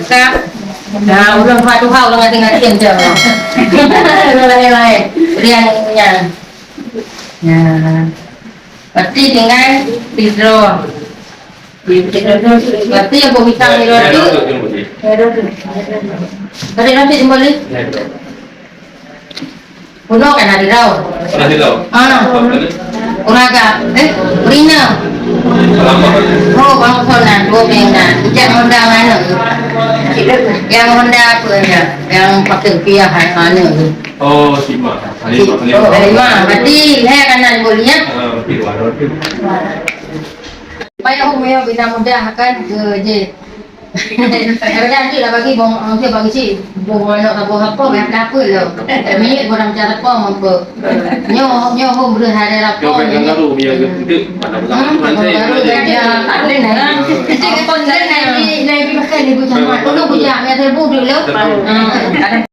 Cáp nào lần hoa tu hậu là tinggal tiền chờ này riêng nhà nhà pasti tinggal tidur pasti yang bisa tidur tadi nanti kembali puno kan hari rau uraga Rina oh bang sonan dua minggu yang Honda mana yang Honda punya yang pakai Kia hari mana oh lima berarti saya kanan bolehnya supaya umumnya bisa mudahkan ke J kadang tu dah bagi bong saya bagi si bong anak apa yang dapur lo minit orang cara apa mampu nyo home boleh hari apa yang baru punya gede pada bukan saya ada nak kita pun ada naik makan ibu sama dulu punya ada bu dulu